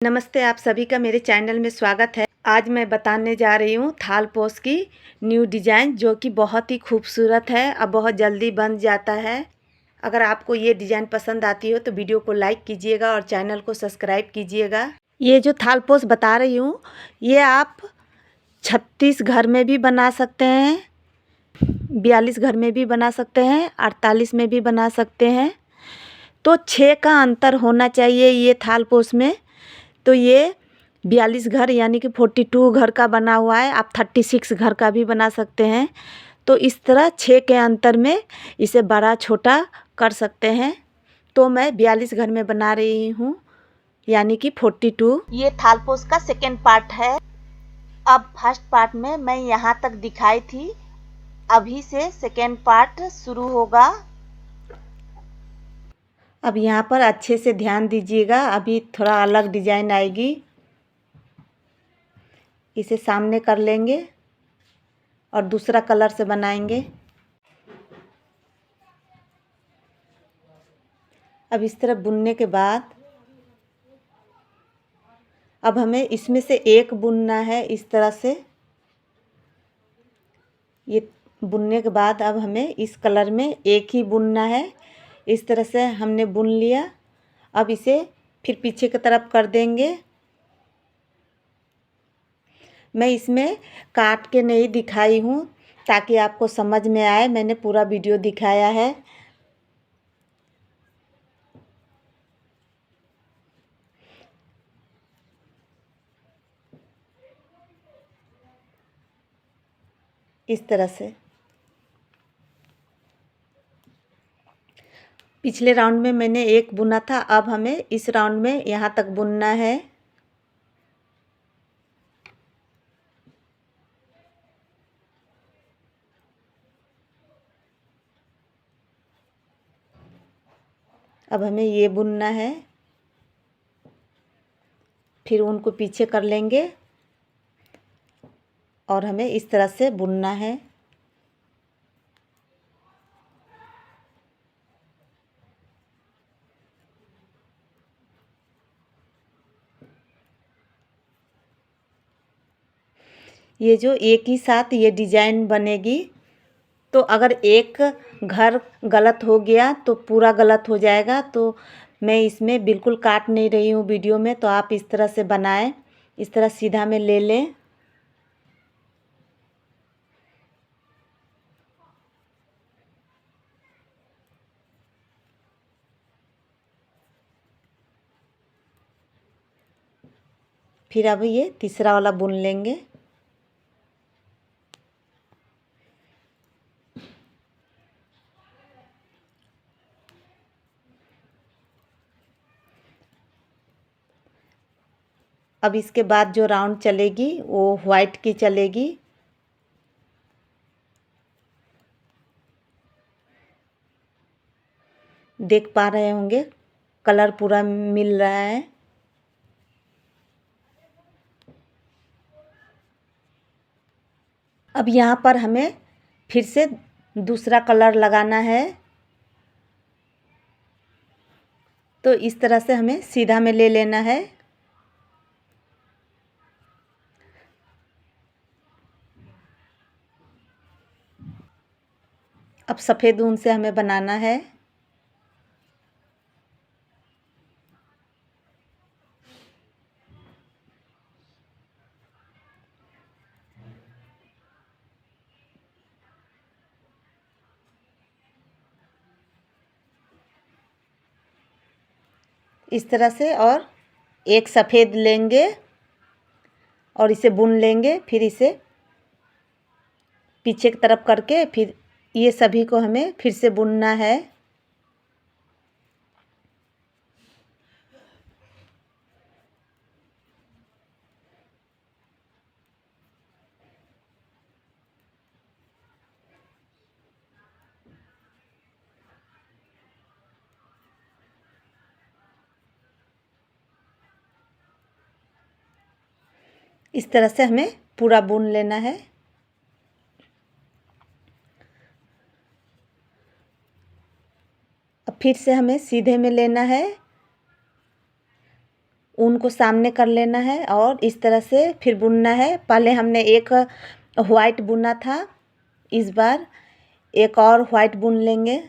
नमस्ते, आप सभी का मेरे चैनल में स्वागत है। आज मैं बताने जा रही हूँ थालपोस की न्यू डिज़ाइन, जो कि बहुत ही खूबसूरत है और बहुत जल्दी बन जाता है। अगर आपको ये डिज़ाइन पसंद आती हो तो वीडियो को लाइक कीजिएगा और चैनल को सब्सक्राइब कीजिएगा। ये जो थालपोस बता रही हूँ, ये आप 36 घर में भी बना सकते हैं, 42 घर में भी बना सकते हैं, 48 में भी बना सकते हैं। तो 6 का अंतर होना चाहिए ये थालपोस में। तो ये 42 घर यानी कि 42 घर का बना हुआ है। आप 36 घर का भी बना सकते हैं। तो इस तरह 6 के अंतर में इसे बड़ा छोटा कर सकते हैं। तो मैं 42 घर में बना रही हूँ, यानी कि 42। ये थालपोस का सेकेंड पार्ट है। अब फर्स्ट पार्ट में मैं यहाँ तक दिखाई थी, अभी से सेकेंड पार्ट शुरू होगा। अब यहाँ पर अच्छे से ध्यान दीजिएगा, अभी थोड़ा अलग डिजाइन आएगी। इसे सामने कर लेंगे और दूसरा कलर से बनाएंगे। अब इस तरह बुनने के बाद अब हमें इसमें से एक बुनना है। इस तरह से ये बुनने के बाद अब हमें इस कलर में एक ही बुनना है। इस तरह से हमने बुन लिया। अब इसे फिर पीछे की तरफ कर देंगे। मैं इसमें काट के नहीं दिखाई हूँ ताकि आपको समझ में आए। मैंने पूरा वीडियो दिखाया है। इस तरह से पिछले राउंड में मैंने एक बुना था, अब हमें इस राउंड में यहाँ तक बुनना है। अब हमें ये बुनना है, फिर उनको पीछे कर लेंगे और हमें इस तरह से बुनना है। ये जो एक ही साथ ये डिजाइन बनेगी। तो अगर एक घर गलत हो गया तो पूरा गलत हो जाएगा। तो मैं इसमें बिल्कुल काट नहीं रही हूँ वीडियो में। तो आप इस तरह से बनाएं, इस तरह सीधा में ले लें। फिर अब ये तीसरा वाला बुन लेंगे। अब इसके बाद जो राउंड चलेगी वो वाइट की चलेगी। देख पा रहे होंगे कलर पूरा मिल रहा है। अब यहाँ पर हमें फिर से दूसरा कलर लगाना है। तो इस तरह से हमें सीधा में ले लेना है। अब सफ़ेद ऊन से हमें बनाना है। इस तरह से और एक सफ़ेद लेंगे और इसे बुन लेंगे। फिर इसे पीछे की तरफ करके फिर ये सभी को हमें फिर से बुनना है। इस तरह से हमें पूरा बुन लेना है। अब फिर से हमें सीधे में लेना है। ऊन को सामने कर लेना है और इस तरह से फिर बुनना है। पहले हमने एक वाइट बुना था, इस बार एक और वाइट बुन लेंगे।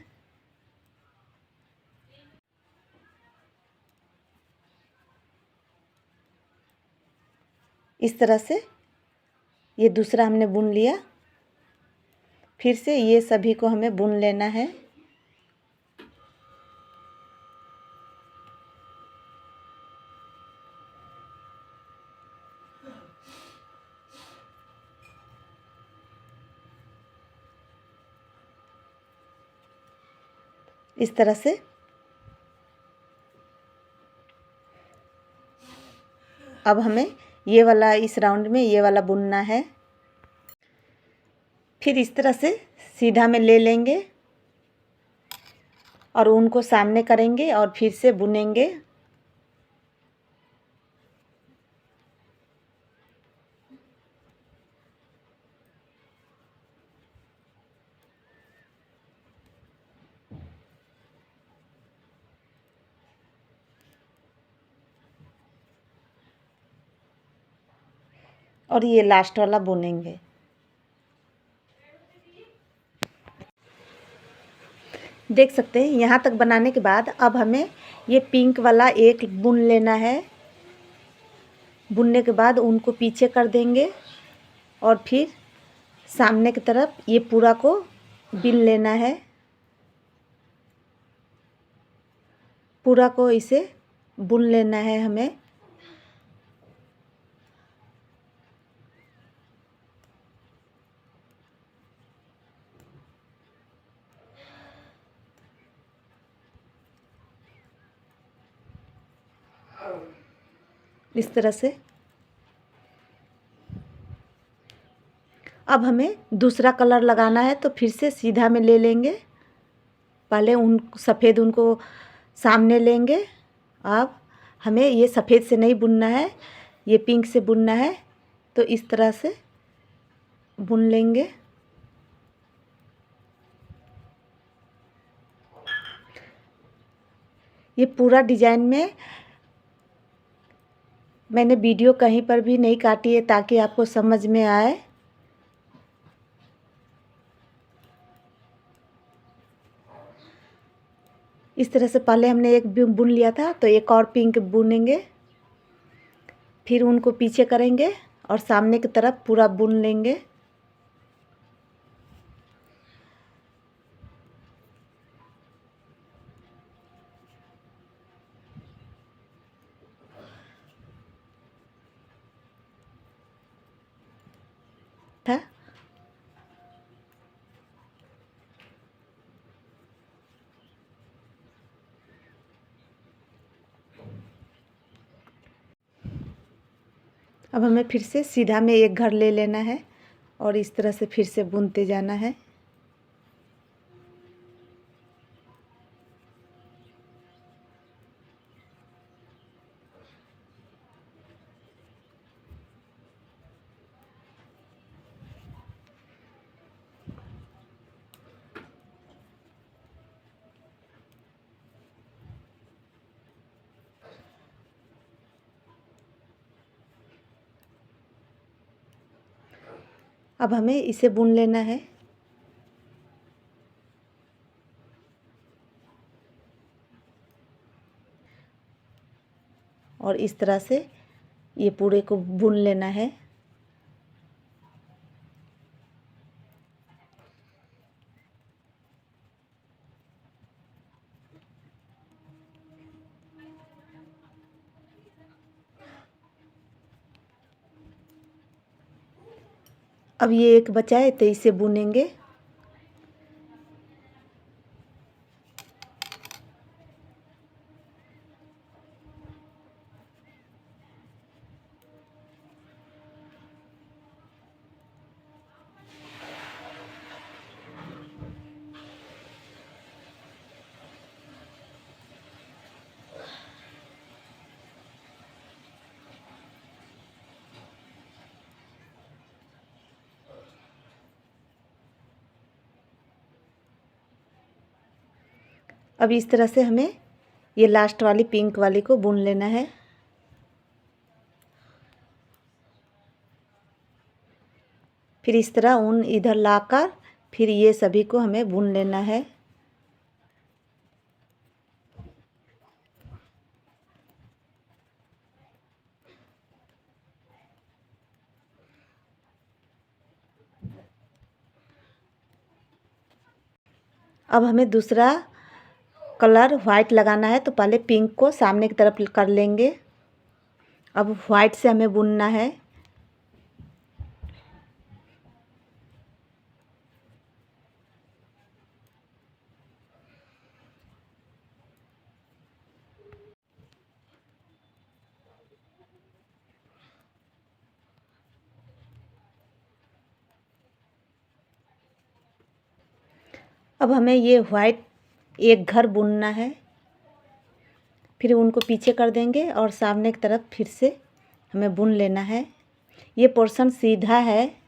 इस तरह से ये दूसरा हमने बुन लिया। फिर से ये सभी को हमें बुन लेना है। इस तरह से अब हमें ये वाला, इस राउंड में ये वाला बुनना है। फिर इस तरह से सीधा में ले लेंगे और ऊन को सामने करेंगे और फिर से बुनेंगे। और ये लास्ट वाला बुनेंगे। देख सकते हैं यहाँ तक बनाने के बाद अब हमें ये पिंक वाला एक बुन लेना है। बुनने के बाद उनको पीछे कर देंगे और फिर सामने की तरफ ये पूरा को बिन लेना है। पूरा को इसे बुन लेना है हमें। इस तरह से अब हमें दूसरा कलर लगाना है, तो फिर से सीधा में ले लेंगे। पहले उन सफ़ेद ऊन को सामने लेंगे। अब हमें ये सफ़ेद से नहीं बुनना है, ये पिंक से बुनना है। तो इस तरह से बुन लेंगे। ये पूरा डिजाइन में मैंने वीडियो कहीं पर भी नहीं काटी है ताकि आपको समझ में आए। इस तरह से पहले हमने एक बुन लिया था, तो एक और पिंक बुनेंगे। फिर उनको पीछे करेंगे और सामने की तरफ पूरा बुन लेंगे। था अब हमें फिर से सीधा में एक घर ले लेना है और इस तरह से फिर से बुनते जाना है। अब हमें इसे बुन लेना है। और इस तरह से ये पूरे को बुन लेना है। अब ये एक बचा है, तो इसे बुनेंगे। अब इस तरह से हमें ये लास्ट वाली पिंक वाली को बुन लेना है। फिर इस तरह ऊन इधर लाकर फिर ये सभी को हमें बुन लेना है। अब हमें दूसरा कलर वाइट लगाना है, तो पहले पिंक को सामने की तरफ कर लेंगे। अब वाइट से हमें बुनना है। अब हमें ये वाइट एक घर बुनना है, फिर उनको पीछे कर देंगे और सामने की तरफ फिर से हमें बुन लेना है। ये पोर्शन सीधा है।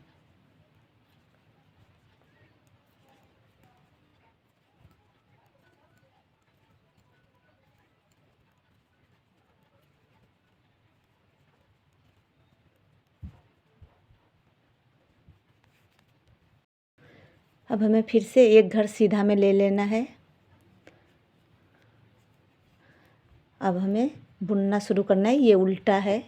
अब हमें फिर से एक घर सीधा में ले लेना है। अब हमें बुनना शुरू करना है। ये उल्टा है।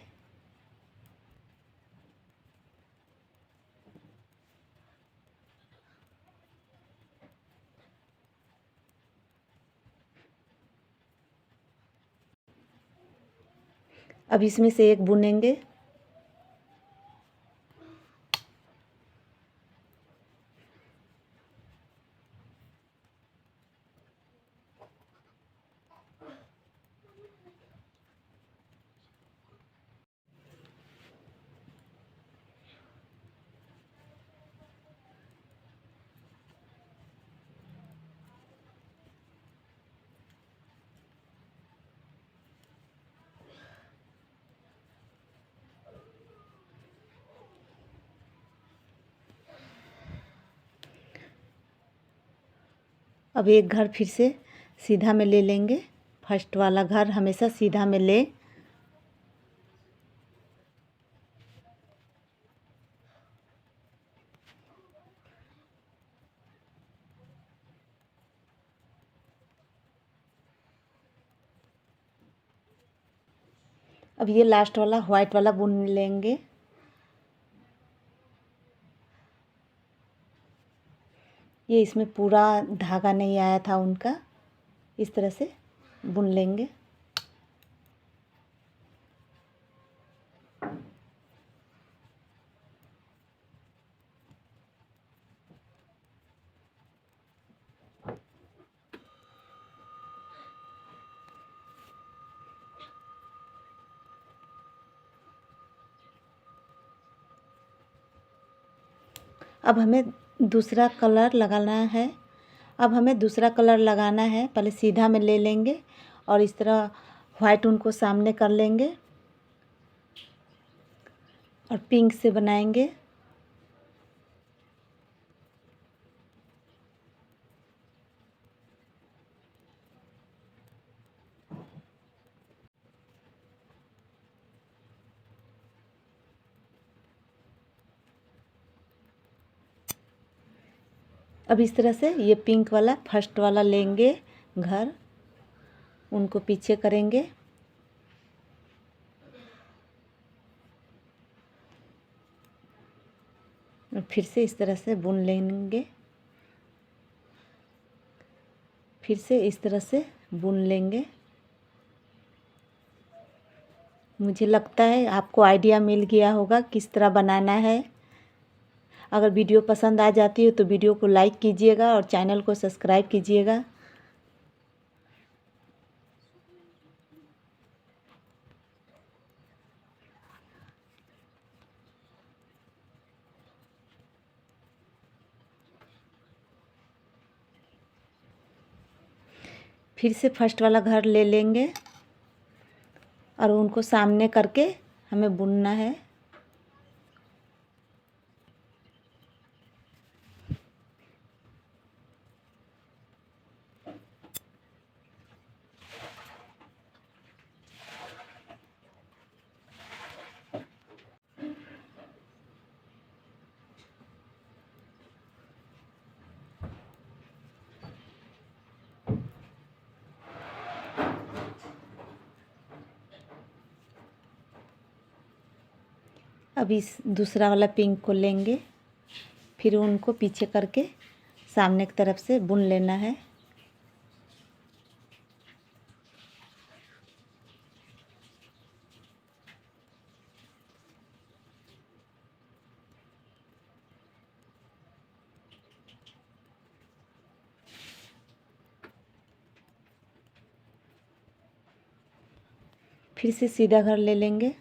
अब इसमें से एक बुनेंगे। अब एक घर फिर से सीधा में ले लेंगे। फर्स्ट वाला घर हमेशा सीधा में ले। अब ये लास्ट वाला वाइट वाला बुन लेंगे। ये इसमें पूरा धागा नहीं आया था उनका, इस तरह से बुन लेंगे। अब हमें दूसरा कलर लगाना है। अब हमें दूसरा कलर लगाना है। पहले सीधा में ले लेंगे और इस तरह वाइट उनको सामने कर लेंगे और पिंक से बनाएंगे। अब इस तरह से ये पिंक वाला फर्स्ट वाला लेंगे घर, उनको पीछे करेंगे और फिर से इस तरह से बुन लेंगे। फिर से इस तरह से बुन लेंगे। मुझे लगता है आपको आइडिया मिल गया होगा किस तरह बनाना है। अगर वीडियो पसंद आ जाती है तो वीडियो को लाइक कीजिएगा और चैनल को सब्सक्राइब कीजिएगा। फिर से फर्स्ट वाला घर ले लेंगे और उनको सामने करके हमें बुनना है। अब इस दूसरा वाला पिंक को लेंगे, फिर उनको पीछे करके सामने की तरफ से बुन लेना है। फिर से सीधा घर ले लेंगे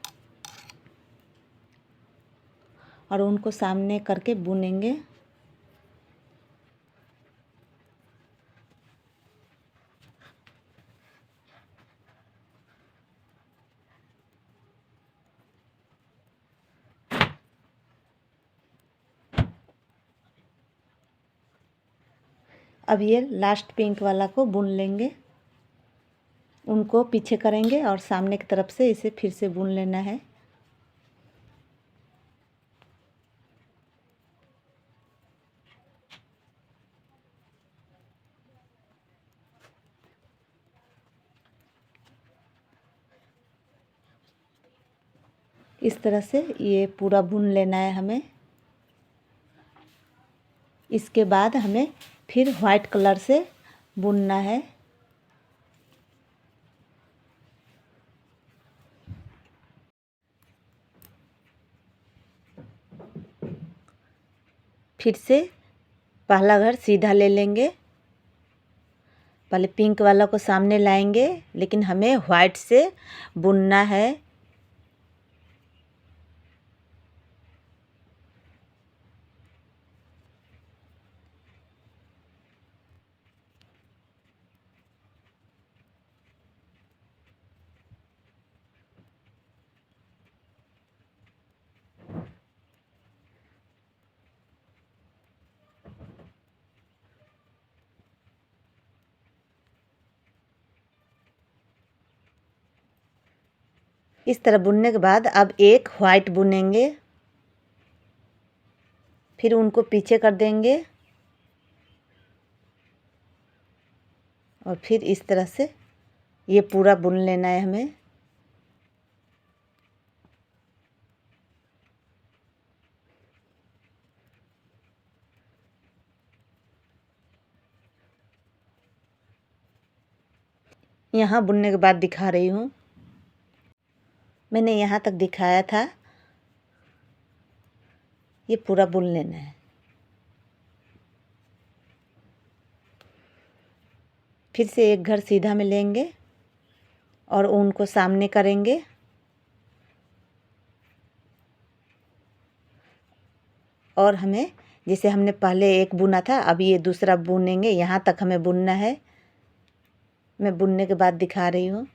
और उनको सामने करके बुनेंगे। अब ये लास्ट पिंक वाला को बुन लेंगे, उनको पीछे करेंगे और सामने की तरफ से इसे फिर से बुन लेना है। इस तरह से ये पूरा बुन लेना है हमें। इसके बाद हमें फिर वाइट कलर से बुनना है। फिर से पहला घर सीधा ले लेंगे, पहले पिंक वाला को सामने लाएंगे, लेकिन हमें वाइट से बुनना है। इस तरह बुनने के बाद अब एक वाइट बुनेंगे, फिर उनको पीछे कर देंगे और फिर इस तरह से ये पूरा बुन लेना है हमें। यहाँ बुनने के बाद दिखा रही हूँ, मैंने यहाँ तक दिखाया था, ये पूरा बुन लेना है। फिर से एक घर सीधा में लेंगे और ऊन को सामने करेंगे और हमें जैसे हमने पहले एक बुना था, अब ये दूसरा बुनेंगे। यहाँ तक हमें बुनना है, मैं बुनने के बाद दिखा रही हूँ।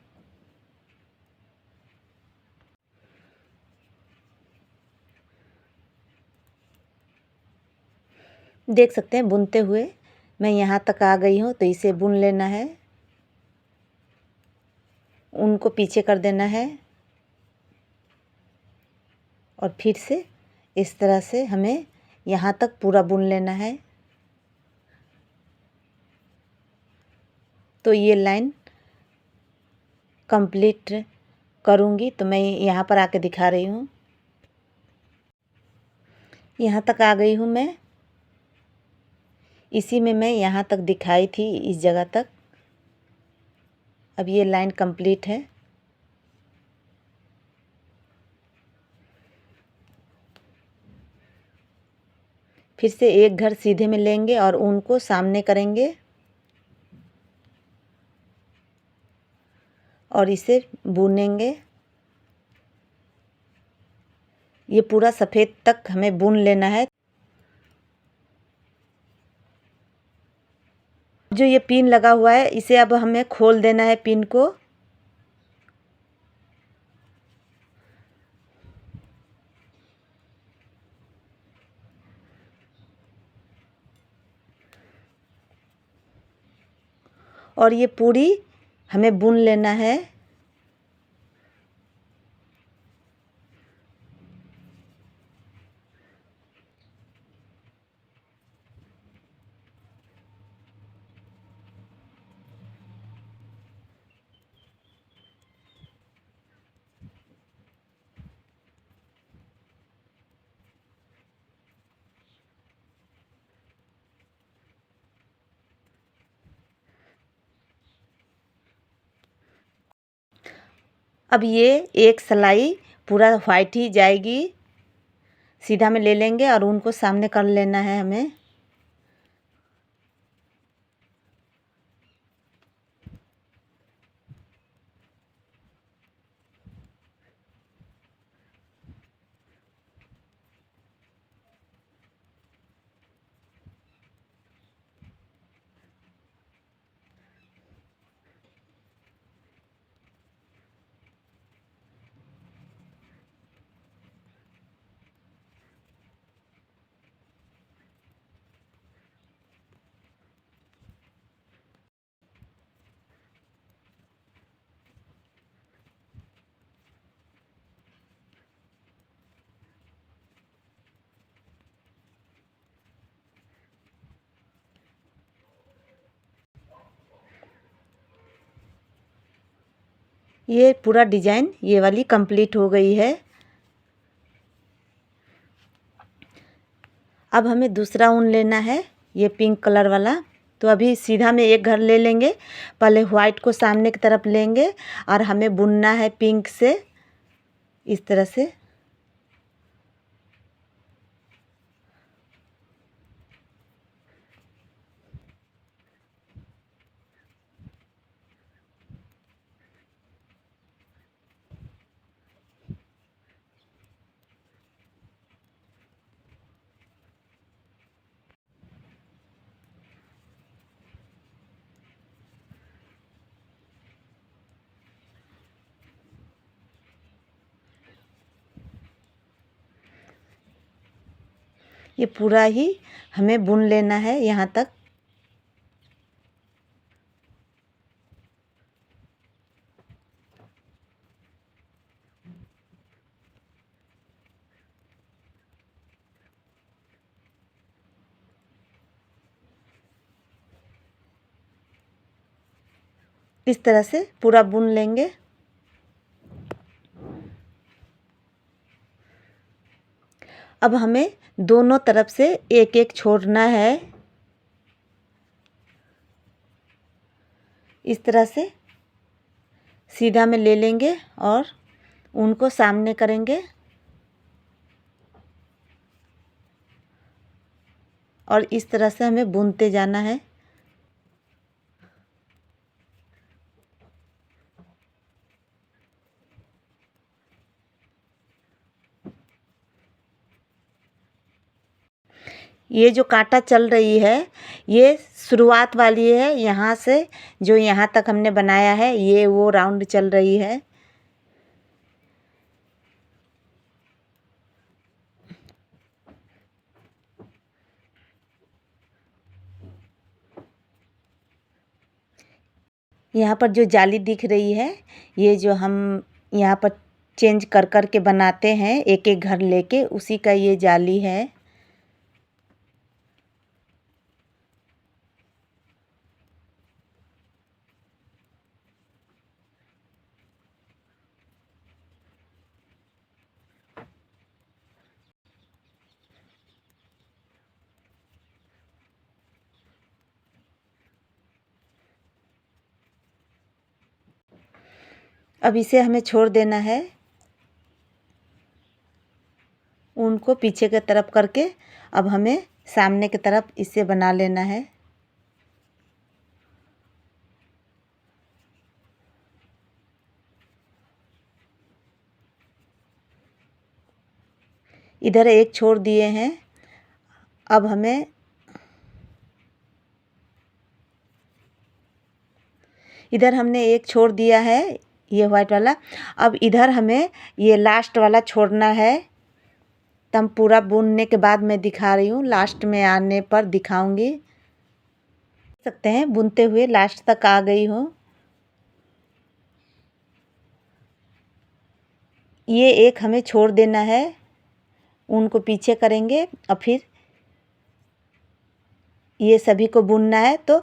देख सकते हैं बुनते हुए मैं यहाँ तक आ गई हूँ, तो इसे बुन लेना है, उनको पीछे कर देना है और फिर से इस तरह से हमें यहाँ तक पूरा बुन लेना है। तो ये लाइन कंप्लीट करूँगी, तो मैं यहाँ पर आके दिखा रही हूँ। यहाँ तक आ गई हूँ मैं, इसी में मैं यहाँ तक दिखाई थी, इस जगह तक। अब ये लाइन कंप्लीट है। फिर से एक घर सीधे में लेंगे और ऊन को सामने करेंगे और इसे बुनेंगे। ये पूरा सफ़ेद तक हमें बुन लेना है। जो ये पिन लगा हुआ है, इसे अब हमें खोल देना है पिन को। और ये पूरी हमें बुन लेना है। अब ये एक सिलाई पूरा वाइट ही जाएगी, सीधा में ले लेंगे और उनको सामने कर लेना है हमें। ये पूरा डिजाइन ये वाली कंप्लीट हो गई है। अब हमें दूसरा ऊन लेना है, ये पिंक कलर वाला। तो अभी सीधा में एक घर ले लेंगे, पहले वाइट को सामने की तरफ लेंगे और हमें बुनना है पिंक से इस तरह से। ये पूरा ही हमें बुन लेना है यहाँ तक। इस तरह से पूरा बुन लेंगे। अब हमें दोनों तरफ से एक एक छोड़ना है, इस तरह से सीधा में ले लेंगे और उनको सामने करेंगे और इस तरह से हमें बुनते जाना है। ये जो कांटा चल रही है ये शुरुआत वाली है, यहाँ से जो यहाँ तक हमने बनाया है ये वो राउंड चल रही है। यहाँ पर जो जाली दिख रही है ये जो हम यहाँ पर चेंज कर कर के बनाते हैं एक एक घर लेके, उसी का ये जाली है। अब इसे हमें छोड़ देना है, ऊन को पीछे की तरफ करके अब हमें सामने की तरफ इसे बना लेना है। इधर एक छोड़ दिए हैं, अब हमें इधर हमने एक छोड़ दिया है ये वाइट वाला। अब इधर हमें ये लास्ट वाला छोड़ना है। तब पूरा बुनने के बाद मैं दिखा रही हूँ, लास्ट में आने पर दिखाऊंगी। देख सकते हैं बुनते हुए लास्ट तक आ गई हूँ। ये एक हमें छोड़ देना है, ऊन को पीछे करेंगे और फिर ये सभी को बुनना है। तो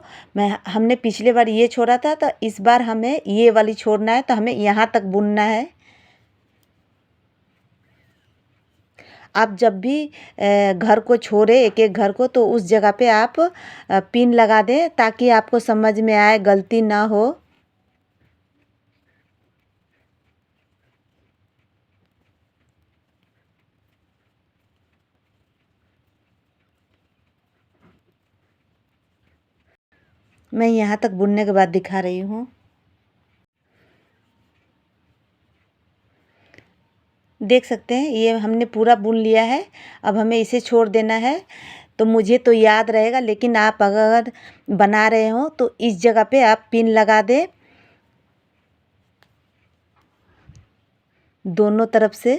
हमने पिछले बार ये छोड़ा था, तो इस बार हमें ये वाली छोड़ना है, तो हमें यहाँ तक बुनना है। आप जब भी घर को छोड़े एक एक घर को, तो उस जगह पे आप पिन लगा दें ताकि आपको समझ में आए, गलती ना हो। मैं यहाँ तक बुनने के बाद दिखा रही हूँ। देख सकते हैं ये हमने पूरा बुन लिया है। अब हमें इसे छोड़ देना है। तो मुझे तो याद रहेगा, लेकिन आप अगर बना रहे हो तो इस जगह पे आप पिन लगा दें दोनों तरफ से।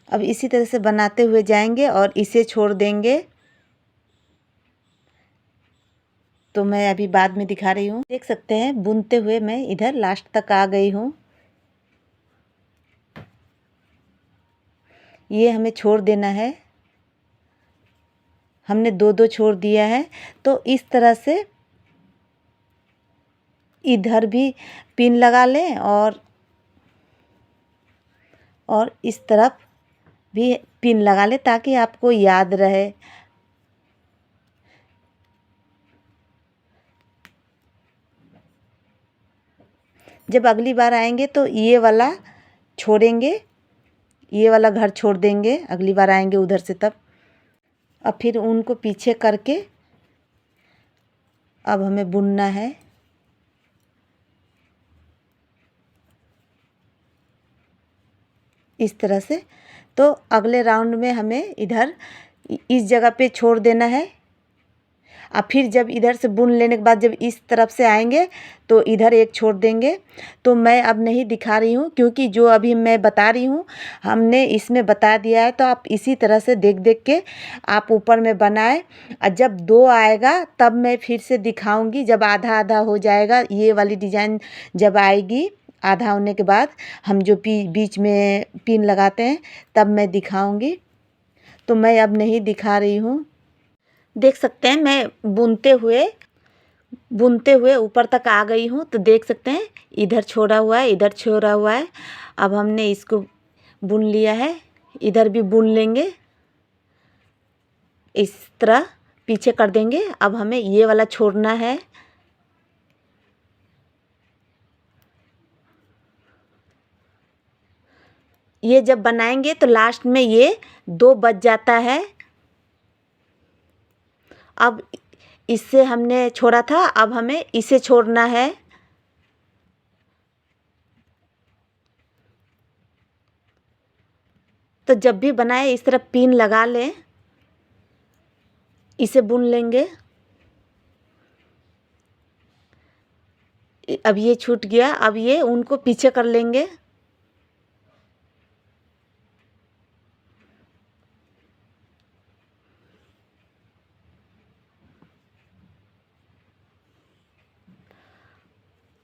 अब इसी तरह से बनाते हुए जाएंगे और इसे छोड़ देंगे। तो मैं अभी बाद में दिखा रही हूँ। देख सकते हैं बुनते हुए मैं इधर लास्ट तक आ गई हूँ। ये हमें छोड़ देना है। हमने दो दो छोड़ दिया है। तो इस तरह से इधर भी पिन लगा लें और इस तरफ भी पिन लगा लें ताकि आपको याद रहे। जब अगली बार आएंगे तो ये वाला छोड़ेंगे, ये वाला घर छोड़ देंगे। अगली बार आएंगे उधर से तब। अब फिर उनको पीछे करके अब हमें बुनना है। इस तरह से। तो अगले राउंड में हमें इधर इस जगह पे छोड़ देना है। और फिर जब इधर से बुन लेने के बाद जब इस तरफ से आएंगे तो इधर एक छोड़ देंगे। तो मैं अब नहीं दिखा रही हूँ, क्योंकि जो अभी मैं बता रही हूँ हमने इसमें बता दिया है। तो आप इसी तरह से देख देख के आप ऊपर में बनाएं। और जब दो आएगा तब मैं फिर से दिखाऊंगी। जब आधा आधा हो जाएगा, ये वाली डिज़ाइन जब आएगी आधा होने के बाद, हम जो बीच में पिन लगाते हैं, तब मैं दिखाऊंगी। तो मैं अब नहीं दिखा रही हूँ। देख सकते हैं मैं बुनते हुए ऊपर तक आ गई हूँ। तो देख सकते हैं इधर छोड़ा हुआ है, इधर छोड़ा हुआ है। अब हमने इसको बुन लिया है। इधर भी बुन लेंगे, इस तरह पीछे कर देंगे। अब हमें ये वाला छोड़ना है। ये जब बनाएंगे तो लास्ट में ये दो बच जाता है। अब इससे हमने छोड़ा था, अब हमें इसे छोड़ना है। तो जब भी बनाए इस तरह पिन लगा लें, इसे बुन लेंगे। अब ये छूट गया, अब ये उनको पीछे कर लेंगे।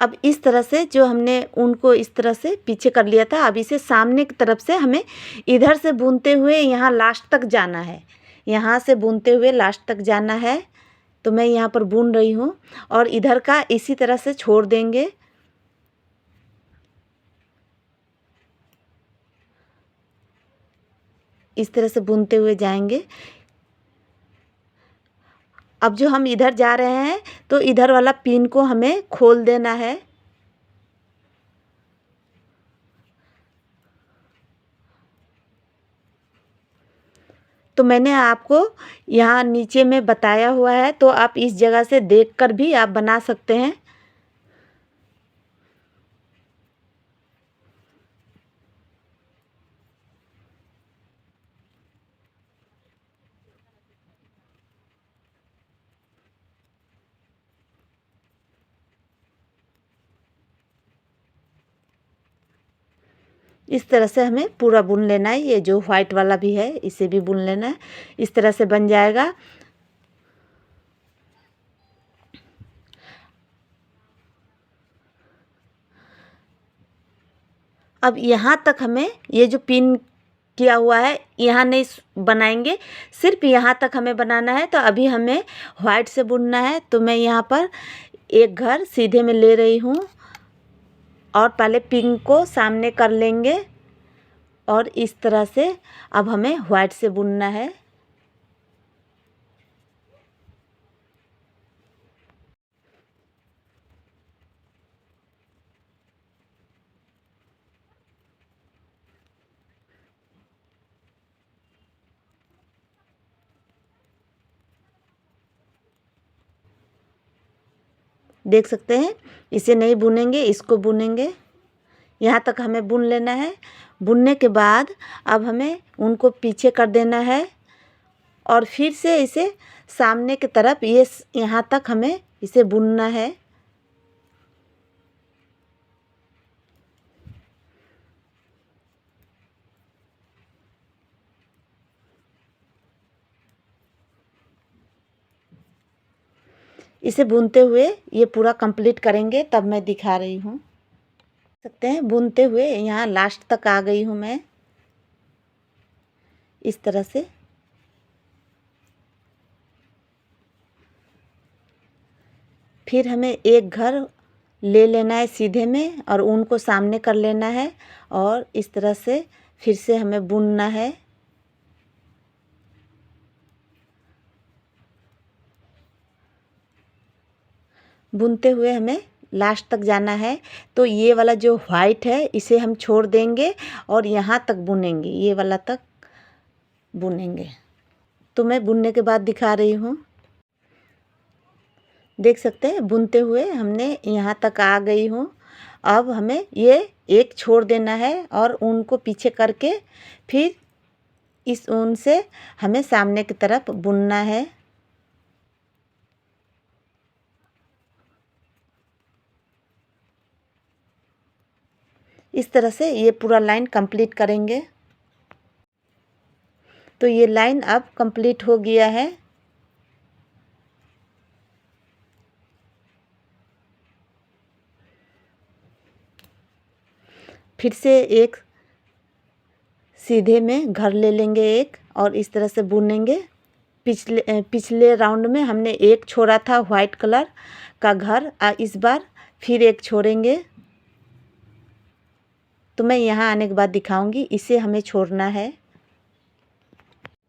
अब इस तरह से जो हमने उनको इस तरह से पीछे कर लिया था, अब इसे सामने की तरफ से हमें इधर से बुनते हुए यहाँ लास्ट तक जाना है। यहाँ से बुनते हुए लास्ट तक जाना है। तो मैं यहाँ पर बुन रही हूँ और इधर का इसी तरह से छोड़ देंगे। इस तरह से बुनते हुए जाएंगे। अब जो हम इधर जा रहे हैं तो इधर वाला पिन को हमें खोल देना है। तो मैंने आपको यहाँ नीचे में बताया हुआ है, तो आप इस जगह से देखकर भी आप बना सकते हैं। इस तरह से हमें पूरा बुन लेना है। ये जो वाइट वाला भी है इसे भी बुन लेना है। इस तरह से बन जाएगा। अब यहाँ तक हमें ये जो पिन किया हुआ है यहाँ नहीं बनाएंगे, सिर्फ यहाँ तक हमें बनाना है। तो अभी हमें वाइट से बुनना है। तो मैं यहाँ पर एक घर सीधे में ले रही हूँ और पहले पिन को सामने कर लेंगे और इस तरह से अब हमें वाइट से बुनना है। देख सकते हैं, इसे नहीं बुनेंगे, इसको बुनेंगे। यहाँ तक हमें बुन लेना है। बुनने के बाद अब हमें उनको पीछे कर देना है और फिर से इसे सामने की तरफ ये यहाँ तक हमें इसे बुनना है। इसे बुनते हुए ये पूरा कंप्लीट करेंगे, तब मैं दिखा रही हूँ। सकते हैं बुनते हुए यहाँ लास्ट तक आ गई हूँ मैं, इस तरह से। फिर हमें एक घर ले लेना है सीधे में और ऊन को सामने कर लेना है और इस तरह से फिर से हमें बुनना है। बुनते हुए हमें लास्ट तक जाना है। तो ये वाला जो वाइट है इसे हम छोड़ देंगे और यहाँ तक बुनेंगे, ये वाला तक बुनेंगे। तो मैं बुनने के बाद दिखा रही हूँ। देख सकते हैं बुनते हुए हमने यहाँ तक आ गई हूँ। अब हमें ये एक छोड़ देना है और ऊन को पीछे करके फिर इस ऊन से हमें सामने की तरफ बुनना है। इस तरह से ये पूरा लाइन कंप्लीट करेंगे। तो ये लाइन अब कंप्लीट हो गया है। फिर से एक सीधे में घर ले लेंगे एक और इस तरह से बुनेंगे। पिछले राउंड में हमने एक छोड़ा था वाइट कलर का घर, इस बार फिर एक छोड़ेंगे। तो मैं यहाँ आने के बाद दिखाऊंगी, इसे हमें छोड़ना है।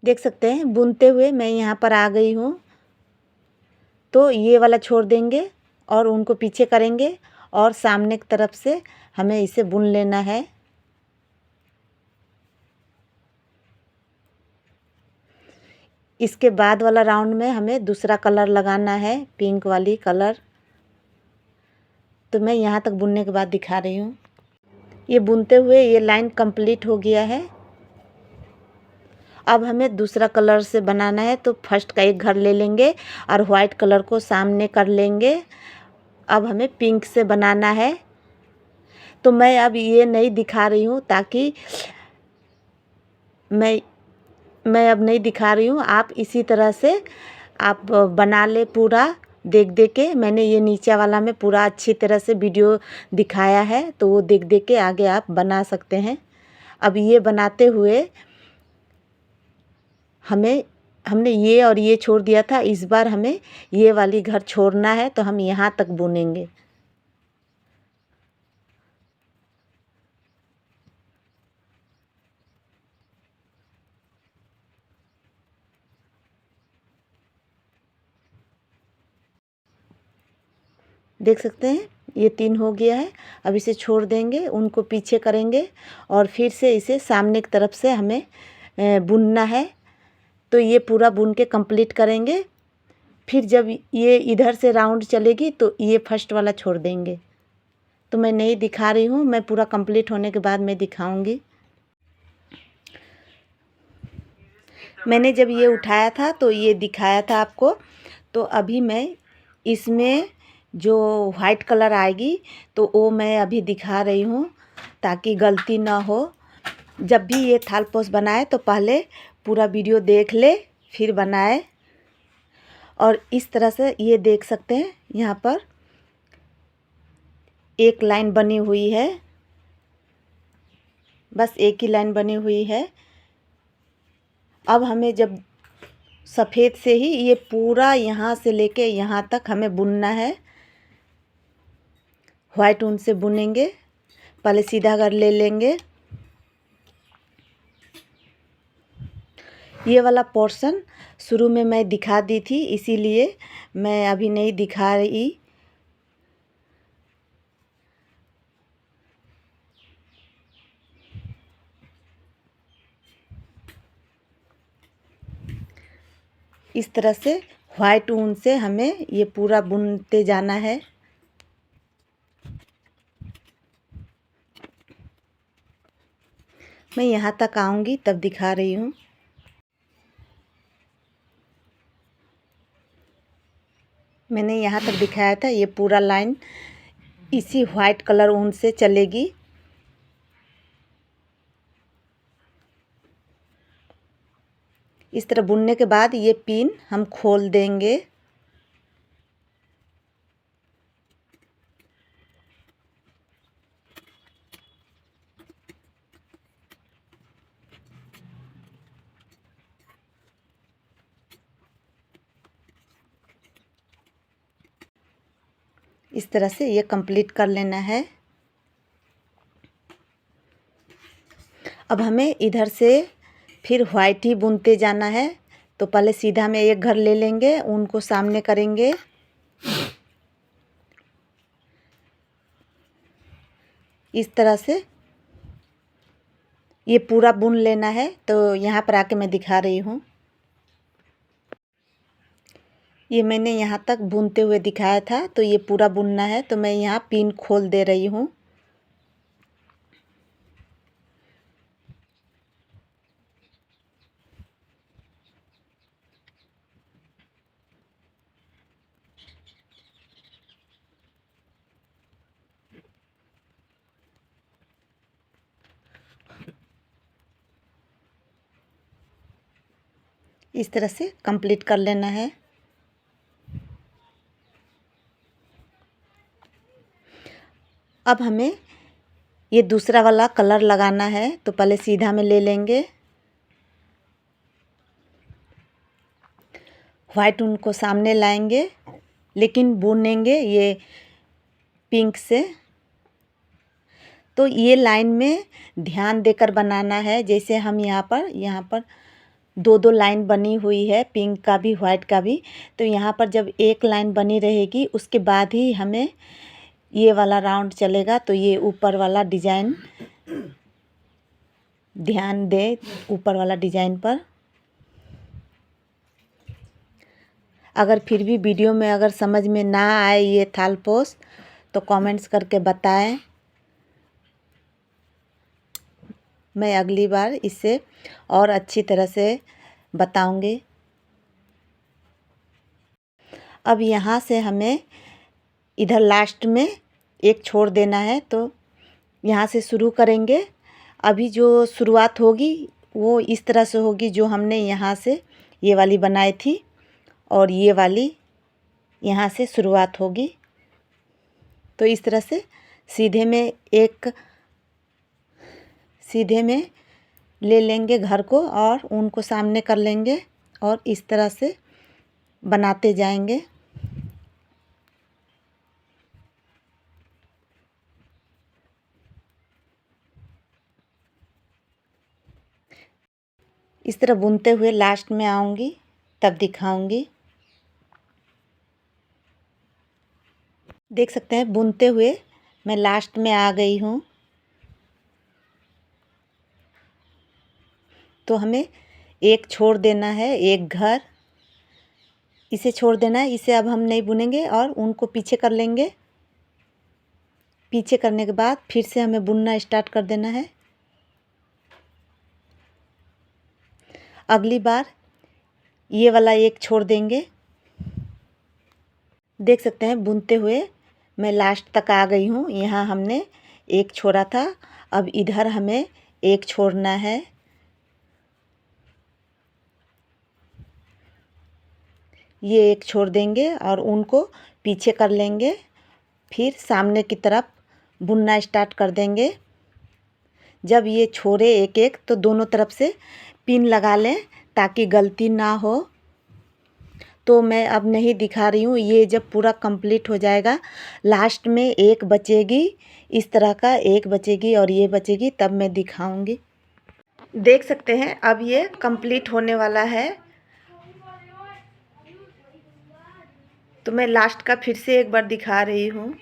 देख सकते हैं बुनते हुए मैं यहाँ पर आ गई हूँ। तो ये वाला छोड़ देंगे और उनको पीछे करेंगे और सामने की तरफ से हमें इसे बुन लेना है। इसके बाद वाला राउंड में हमें दूसरा कलर लगाना है, पिंक वाली कलर। तो मैं यहाँ तक बुनने के बाद दिखा रही हूँ। ये बुनते हुए ये लाइन कंप्लीट हो गया है। अब हमें दूसरा कलर से बनाना है। तो फर्स्ट का एक घर ले लेंगे और वाइट कलर को सामने कर लेंगे। अब हमें पिंक से बनाना है। तो मैं अब ये नहीं दिखा रही हूँ ताकि मैं अब नहीं दिखा रही हूँ। आप इसी तरह से आप बना ले पूरा। देख के मैंने ये नीचे वाला में पूरा अच्छी तरह से वीडियो दिखाया है, तो वो देख के आगे आप बना सकते हैं। अब ये बनाते हुए हमने ये और ये छोड़ दिया था, इस बार हमें ये वाली घर छोड़ना है। तो हम यहाँ तक बुनेंगे। देख सकते हैं ये 3 हो गया है। अब इसे छोड़ देंगे, उनको पीछे करेंगे और फिर से इसे सामने की तरफ से हमें बुनना है। तो ये पूरा बुन के कंप्लीट करेंगे। फिर जब ये इधर से राउंड चलेगी तो ये फर्स्ट वाला छोड़ देंगे। तो मैं नहीं दिखा रही हूँ, मैं पूरा कंप्लीट होने के बाद मैं दिखाऊंगी। मैंने जब ये उठाया था तो ये दिखाया था आपको। तो अभी मैं इसमें जो वाइट कलर आएगी तो वो मैं अभी दिखा रही हूँ ताकि गलती ना हो। जब भी ये थाल पोस्ट बनाए तो पहले पूरा वीडियो देख ले फिर बनाए। और इस तरह से ये देख सकते हैं यहाँ पर एक लाइन बनी हुई है, बस एक ही लाइन बनी हुई है। अब हमें जब सफ़ेद से ही ये पूरा यहाँ से लेके यहाँ तक हमें बुनना है। वाइट ऊन से बुनेंगे। पहले सीधा घर ले लेंगे। ये वाला पोर्शन शुरू में मैं दिखा दी थी, इसीलिए मैं अभी नहीं दिखा रही। इस तरह से वाइट ऊन से हमें ये पूरा बुनते जाना है। मैं यहाँ तक आऊँगी तब दिखा रही हूँ। मैंने यहाँ तक दिखाया था, ये पूरा लाइन इसी वाइट कलर ऊन से चलेगी। इस तरह बुनने के बाद ये पिन हम खोल देंगे। इस तरह से ये कंप्लीट कर लेना है। अब हमें इधर से फिर वाइट ही बुनते जाना है। तो पहले सीधा में एक घर ले लेंगे, ऊन को सामने करेंगे। इस तरह से ये पूरा बुन लेना है। तो यहाँ पर आके मैं दिखा रही हूँ। ये मैंने यहाँ तक बुनते हुए दिखाया था, तो ये पूरा बुनना है। तो मैं यहाँ पिन खोल दे रही हूँ। इस तरह से कंप्लीट कर लेना है। अब हमें ये दूसरा वाला कलर लगाना है। तो पहले सीधा में ले लेंगे, वाइट ऊन को सामने लाएंगे, लेकिन बुनेंगे ये पिंक से। तो ये लाइन में ध्यान देकर बनाना है। जैसे हम यहाँ पर दो दो लाइन बनी हुई है, पिंक का भी वाइट का भी। तो यहाँ पर जब एक लाइन बनी रहेगी, उसके बाद ही हमें ये वाला राउंड चलेगा। तो ये ऊपर वाला डिजाइन ध्यान दे, ऊपर वाला डिजाइन पर। अगर फिर भी वीडियो में अगर समझ में ना आए ये थालपोश, तो कमेंट्स करके बताएं। मैं अगली बार इसे और अच्छी तरह से बताऊंगी। अब यहाँ से हमें इधर लास्ट में एक छोड़ देना है। तो यहाँ से शुरू करेंगे। अभी जो शुरुआत होगी वो इस तरह से होगी, जो हमने यहाँ से ये वाली बनाई थी, और ये वाली यहाँ से शुरुआत होगी। तो इस तरह से सीधे में ले लेंगे घर को, और ऊन को सामने कर लेंगे, और इस तरह से बनाते जाएंगे। इस तरह बुनते हुए लास्ट में आऊँगी तब दिखाऊंगी। देख सकते हैं बुनते हुए मैं लास्ट में आ गई हूँ। तो हमें एक छोड़ देना है, एक घर इसे छोड़ देना है। इसे अब हम नहीं बुनेंगे और उनको पीछे कर लेंगे। पीछे करने के बाद फिर से हमें बुनना स्टार्ट कर देना है। अगली बार ये वाला एक छोड़ देंगे। देख सकते हैं बुनते हुए मैं लास्ट तक आ गई हूँ। यहाँ हमने एक छोड़ा था, अब इधर हमें एक छोड़ना है। ये एक छोड़ देंगे और उनको पीछे कर लेंगे। फिर सामने की तरफ बुनना स्टार्ट कर देंगे। जब ये छोड़े एक एक, तो दोनों तरफ से पिन लगा लें ताकि गलती ना हो। तो मैं अब नहीं दिखा रही हूँ। ये जब पूरा कंप्लीट हो जाएगा, लास्ट में एक बचेगी, इस तरह का एक बचेगी और ये बचेगी, तब मैं दिखाऊंगी। देख सकते हैं अब ये कंप्लीट होने वाला है। तो मैं लास्ट का फिर से एक बार दिखा रही हूँ।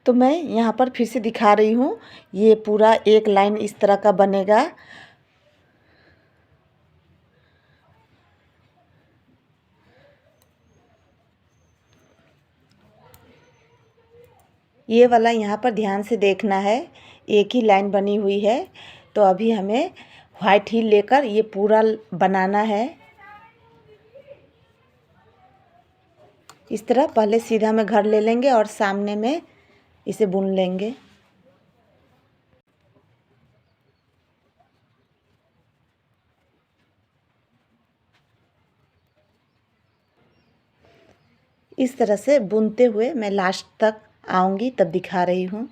तो मैं यहाँ पर फिर से दिखा रही हूँ। ये पूरा एक लाइन इस तरह का बनेगा। ये वाला यहाँ पर ध्यान से देखना है, एक ही लाइन बनी हुई है। तो अभी हमें वाइट ही लेकर ये पूरा बनाना है। इस तरह पहले सीधा में घर ले लेंगे और सामने में इसे बुन लेंगे। इस तरह से बुनते हुए मैं लास्ट तक आऊँगी तब दिखा रही हूँ।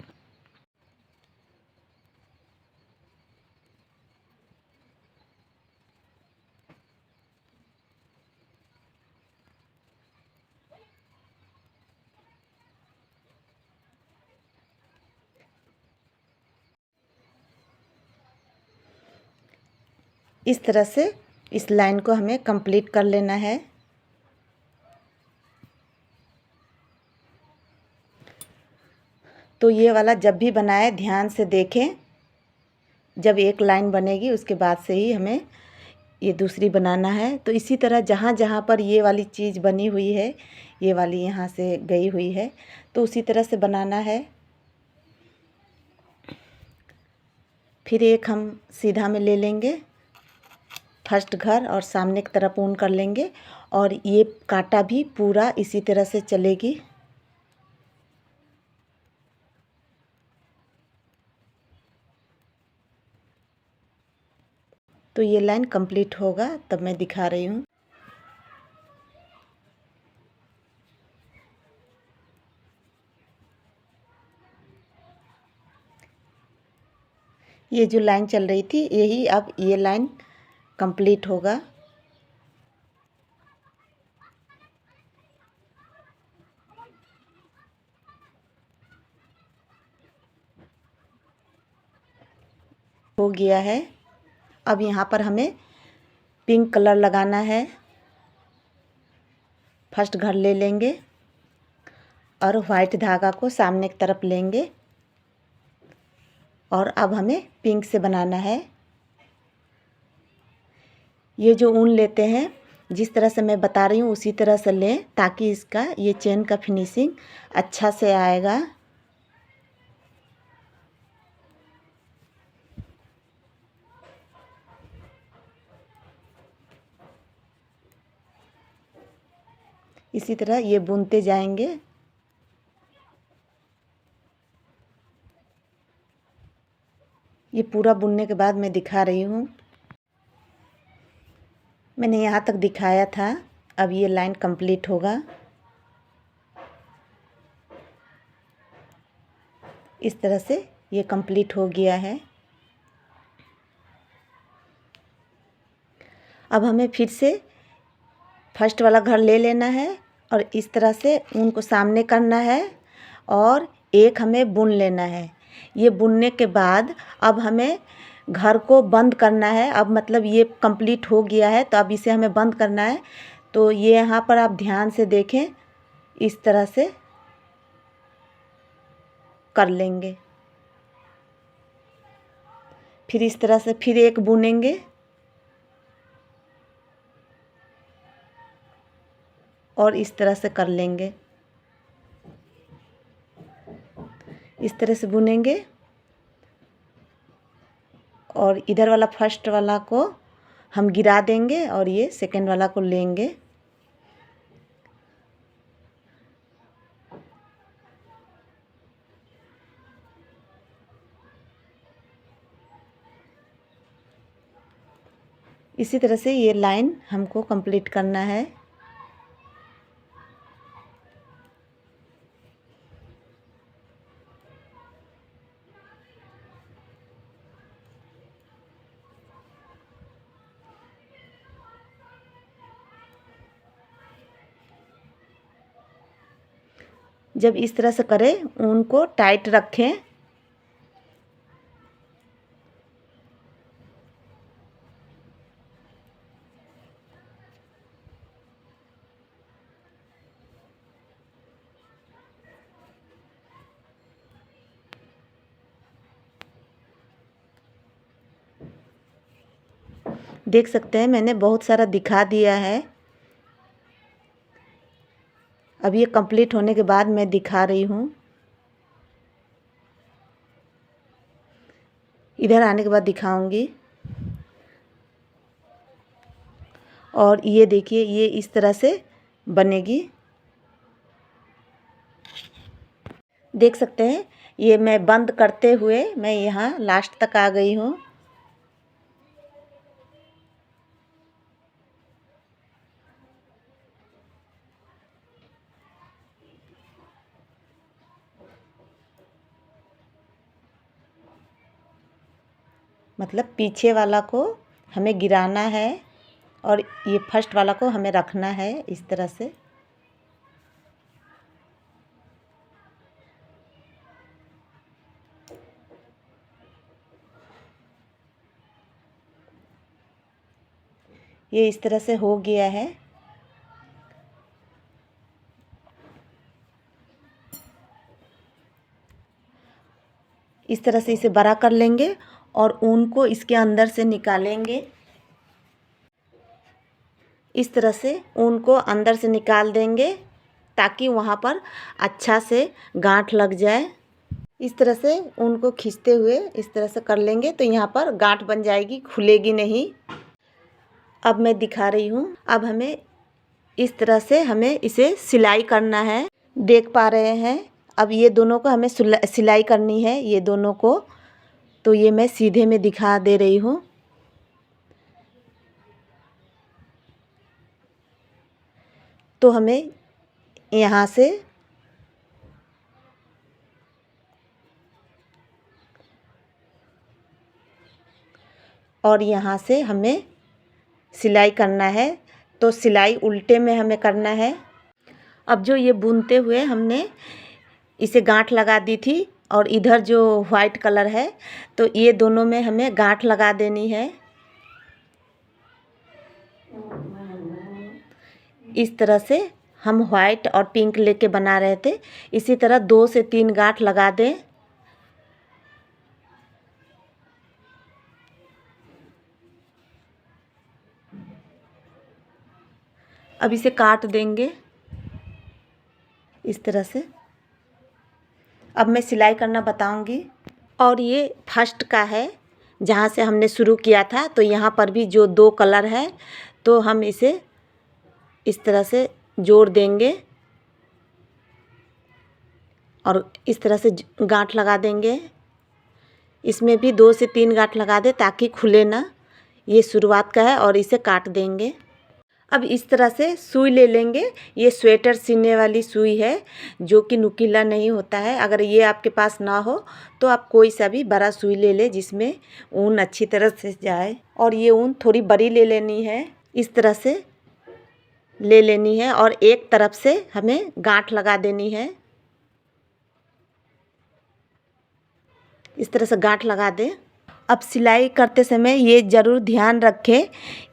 इस तरह से इस लाइन को हमें कंप्लीट कर लेना है। तो ये वाला जब भी बनाए ध्यान से देखें, जब एक लाइन बनेगी उसके बाद से ही हमें ये दूसरी बनाना है। तो इसी तरह जहाँ जहाँ पर ये वाली चीज़ बनी हुई है, ये वाली यहाँ से गई हुई है, तो उसी तरह से बनाना है। फिर एक हम सीधा में ले लेंगे, फर्स्ट घर और सामने की तरफ ऊन कर लेंगे और ये कांटा भी पूरा इसी तरह से चलेगी। तो ये लाइन कंप्लीट होगा तब मैं दिखा रही हूँ। ये जो लाइन चल रही थी यही अब ये लाइन कंप्लीट होगा। हो गया है। अब यहाँ पर हमें पिंक कलर लगाना है। फर्स्ट घर ले लेंगे और वाइट धागा को सामने की तरफ लेंगे और अब हमें पिंक से बनाना है। ये जो ऊन लेते हैं जिस तरह से मैं बता रही हूँ उसी तरह से लें ताकि इसका ये चेन का फिनिशिंग अच्छा से आएगा। इसी तरह ये बुनते जाएंगे। ये पूरा बुनने के बाद मैं दिखा रही हूँ। मैंने यहाँ तक दिखाया था। अब ये लाइन कंप्लीट होगा। इस तरह से ये कंप्लीट हो गया है। अब हमें फिर से फर्स्ट वाला घर ले लेना है और इस तरह से ऊन को सामने करना है और एक हमें बुन लेना है। ये बुनने के बाद अब हमें घर को बंद करना है। अब मतलब ये कंप्लीट हो गया है तो अब इसे हमें बंद करना है। तो ये यहाँ पर आप ध्यान से देखें, इस तरह से कर लेंगे। फिर इस तरह से फिर एक बुनेंगे और इस तरह से कर लेंगे। इस तरह से बुनेंगे और इधर वाला फर्स्ट वाला को हम गिरा देंगे और ये सेकंड वाला को लेंगे। इसी तरह से ये लाइन हमको कंप्लीट करना है। जब इस तरह से करें ऊन को टाइट रखें। देख सकते हैं मैंने बहुत सारा दिखा दिया है। अब ये कंप्लीट होने के बाद मैं दिखा रही हूँ। इधर आने के बाद दिखाऊंगी। और ये देखिए, ये इस तरह से बनेगी। देख सकते हैं, ये मैं बंद करते हुए मैं यहाँ लास्ट तक आ गई हूँ। मतलब पीछे वाला को हमें गिराना है और ये फर्स्ट वाला को हमें रखना है इस तरह से। ये इस तरह से हो गया है। इस तरह से इसे बड़ा कर लेंगे और ऊन को इसके अंदर से निकालेंगे। इस तरह से ऊन को अंदर से निकाल देंगे ताकि वहाँ पर अच्छा से गांठ लग जाए। इस तरह से ऊन को खींचते हुए इस तरह से कर लेंगे तो यहाँ पर गांठ बन जाएगी, खुलेगी नहीं। अब मैं दिखा रही हूँ। अब हमें इस तरह से हमें इसे सिलाई करना है। देख पा रहे हैं, अब ये दोनों को हमें सिलाई करनी है, ये दोनों को। तो ये मैं सीधे में दिखा दे रही हूँ। तो हमें यहाँ से और यहाँ से हमें सिलाई करना है। तो सिलाई उल्टे में हमें करना है। अब जो ये बुनते हुए हमने इसे गांठ लगा दी थी और इधर जो वाइट कलर है, तो ये दोनों में हमें गांठ लगा देनी है। इस तरह से हम वाइट और पिंक लेके बना रहे थे, इसी तरह 2 से 3 गांठ लगा दें। अब इसे काट देंगे इस तरह से। अब मैं सिलाई करना बताऊंगी। और ये फर्स्ट का है जहाँ से हमने शुरू किया था। तो यहाँ पर भी जो 2 कलर है तो हम इसे इस तरह से जोड़ देंगे और इस तरह से गांठ लगा देंगे। इसमें भी 2 से 3 गांठ लगा दे ताकि खुले ना। ये शुरुआत का है और इसे काट देंगे। अब इस तरह से सुई ले लेंगे। ये स्वेटर सीने वाली सुई है जो कि नुकीला नहीं होता है। अगर ये आपके पास ना हो तो आप कोई सा भी बड़ा सुई ले ले जिसमें ऊन अच्छी तरह से जाए। और ये ऊन थोड़ी बड़ी ले लेनी है, इस तरह से ले लेनी है और एक तरफ से हमें गांठ लगा देनी है। इस तरह से गांठ लगा दें। अब सिलाई करते समय ये ज़रूर ध्यान रखें